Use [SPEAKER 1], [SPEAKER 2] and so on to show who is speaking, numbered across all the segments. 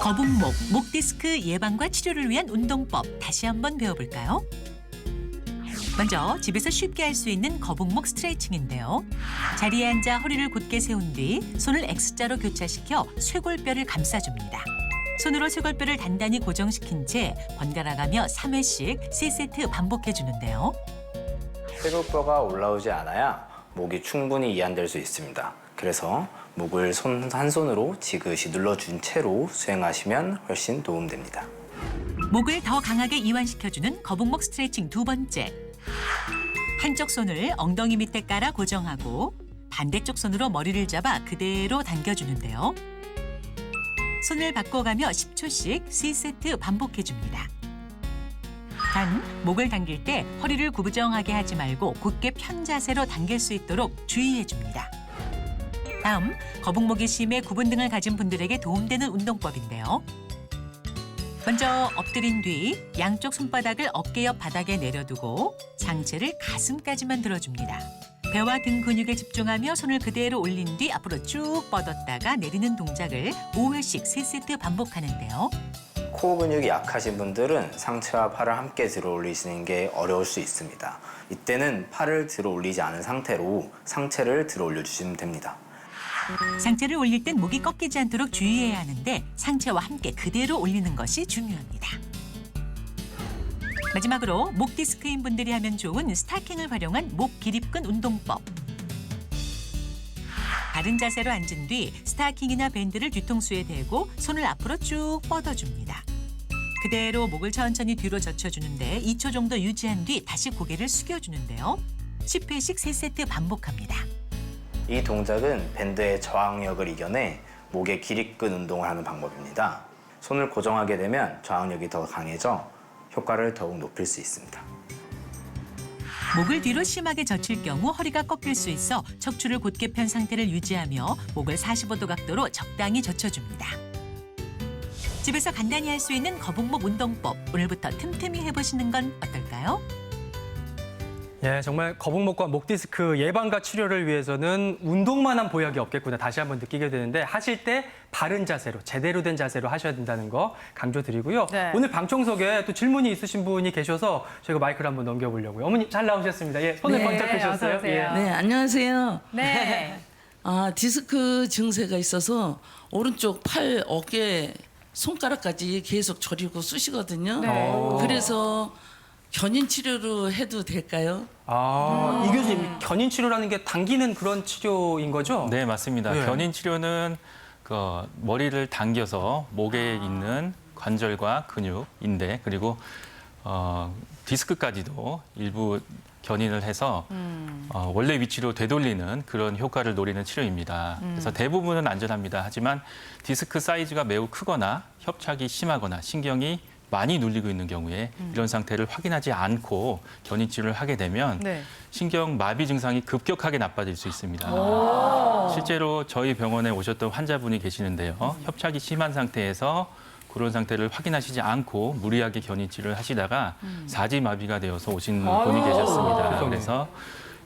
[SPEAKER 1] 거북목, 목 디스크 예방과 치료를 위한 운동법 다시 한번 배워볼까요? 먼저 집에서 쉽게 할 수 있는 거북목 스트레칭인데요. 자리에 앉아 허리를 곧게 세운 뒤 손을 X자로 교차시켜 쇄골뼈를 감싸줍니다. 손으로 쇄골뼈를 단단히 고정시킨 채 번갈아가며 3회씩 3세트 반복해주는데요.
[SPEAKER 2] 쇄골뼈가 올라오지 않아야 목이 충분히 이완될 수 있습니다. 그래서 목을 한 손으로 지그시 눌러준 채로 수행하시면 훨씬 도움됩니다.
[SPEAKER 1] 목을 더 강하게 이완시켜주는 거북목 스트레칭 두 번째. 한쪽 손을 엉덩이 밑에 깔아 고정하고 반대쪽 손으로 머리를 잡아 그대로 당겨주는데요. 손을 바꿔가며 10초씩 3세트 반복해줍니다. 단, 목을 당길 때 허리를 구부정하게 하지 말고 곧게 편 자세로 당길 수 있도록 주의해줍니다. 다음, 거북목이 심해 구분 등을 가진 분들에게 도움되는 운동법인데요. 먼저 엎드린 뒤 양쪽 손바닥을 어깨 옆 바닥에 내려두고 상체를 가슴까지만 들어줍니다. 배와 등 근육에 집중하며 손을 그대로 올린 뒤 앞으로 쭉 뻗었다가 내리는 동작을 5회씩 3세트 반복하는데요.
[SPEAKER 2] 코어 근육이 약하신 분들은 상체와 팔을 함께 들어 올리시는 게 어려울 수 있습니다. 이때는 팔을 들어 올리지 않은 상태로 상체를 들어 올려주시면 됩니다.
[SPEAKER 1] 상체를 올릴 땐 목이 꺾이지 않도록 주의해야 하는데 상체와 함께 그대로 올리는 것이 중요합니다. 마지막으로 목 디스크인 분들이 하면 좋은 스타킹을 활용한 목 기립근 운동법. 바른 자세로 앉은 뒤 스타킹이나 밴드를 뒤통수에 대고 손을 앞으로 쭉 뻗어줍니다. 그대로 목을 천천히 뒤로 젖혀주는데 2초 정도 유지한 뒤 다시 고개를 숙여주는데요. 10회씩 3세트 반복합니다.
[SPEAKER 2] 이 동작은 밴드의 저항력을 이겨내 목의 기립근 운동을 하는 방법입니다. 손을 고정하게 되면 저항력이 더 강해져 효과를 더욱 높일 수 있습니다.
[SPEAKER 1] 목을 뒤로 심하게 젖힐 경우 허리가 꺾일 수 있어 척추를 곧게 편 상태를 유지하며 목을 45도 각도로 적당히 젖혀줍니다. 집에서 간단히 할 수 있는 거북목 운동법, 오늘부터 틈틈이 해보시는 건 어떨까요?
[SPEAKER 3] 예, 정말 거북목과 목 디스크 예방과 치료를 위해서는 운동만한 보약이 없겠구나 다시 한번 느끼게 되는데 하실 때 바른 자세로 제대로 된 자세로 하셔야 된다는 거 강조드리고요.
[SPEAKER 4] 네.
[SPEAKER 3] 오늘 방청석에 또 질문이 있으신 분이 계셔서 저희가 마이크를 한번 넘겨보려고요. 어머님 잘 나오셨습니다. 예, 손을
[SPEAKER 4] 네,
[SPEAKER 3] 번쩍 펴셨어요.
[SPEAKER 4] 어서 오세요.
[SPEAKER 3] 예.
[SPEAKER 5] 네, 안녕하세요.
[SPEAKER 4] 네.
[SPEAKER 5] 디스크 증세가 있어서 오른쪽 팔, 어깨, 손가락까지 계속 저리고 쑤시거든요.
[SPEAKER 4] 네.
[SPEAKER 5] 그래서 견인 치료로 해도 될까요?
[SPEAKER 3] 이 교수님, 견인 치료라는 게 당기는 그런 치료인 거죠?
[SPEAKER 6] 네, 맞습니다.
[SPEAKER 3] 네.
[SPEAKER 6] 견인 치료는 머리를 당겨서 목에 있는 관절과 근육, 인대, 그리고 디스크까지도 일부 견인을 해서 원래 위치로 되돌리는 그런 효과를 노리는 치료입니다. 그래서 대부분은 안전합니다. 하지만 디스크 사이즈가 매우 크거나 협착이 심하거나 신경이 많이 눌리고 있는 경우에 이런 상태를 확인하지 않고 견인 치료를 하게 되면
[SPEAKER 4] 네.
[SPEAKER 6] 신경 마비 증상이 급격하게 나빠질 수 있습니다. 실제로 저희 병원에 오셨던 환자분이 계시는데요. 협착이 심한 상태에서 그런 상태를 확인하시지 않고 무리하게 견인 치료를 하시다가 사지 마비가 되어서 오신 분이 계셨습니다. 그래서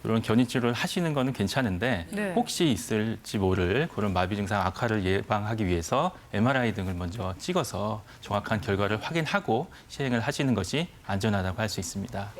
[SPEAKER 6] 이런 견인 치료를 하시는 거는 괜찮은데
[SPEAKER 4] 네.
[SPEAKER 6] 혹시 있을지 모를 그런 마비 증상 악화를 예방하기 위해서 MRI 등을 먼저 찍어서 정확한 결과를 확인하고 시행을 하시는 것이 안전하다고 할 수 있습니다.